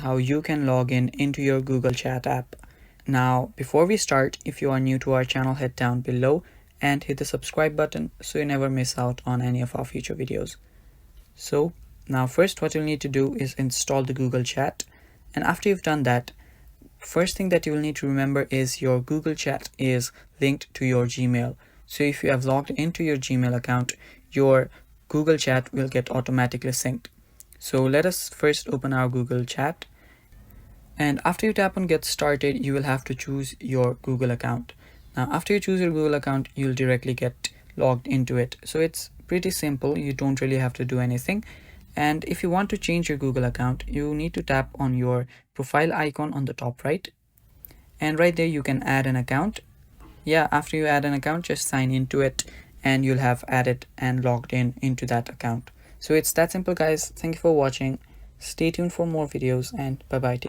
how you can log in into your Google Chat app. Now, before we start, if you are new to our channel, head down below and hit the subscribe button so you never miss out on any of our future videos. So now first what you'll need to do is install the Google Chat, and after you've done that, first thing that you will need to remember is your Google Chat is linked to your Gmail. So if you have logged into your Gmail account, your Google Chat will get automatically synced. So let us first open our Google Chat, and after you tap on get started, you will have to choose your Google account. Now after you choose your Google account, you'll directly get logged into it. So it's pretty simple, you don't really have to do anything. And if you want to change your Google account, you need to tap on your profile icon on the top right, and right there you can add an account. Yeah, after you add an account, just sign into it and you'll have added and logged in into that account. So it's that simple, guys. Thank you for watching. Stay tuned for more videos, and bye bye.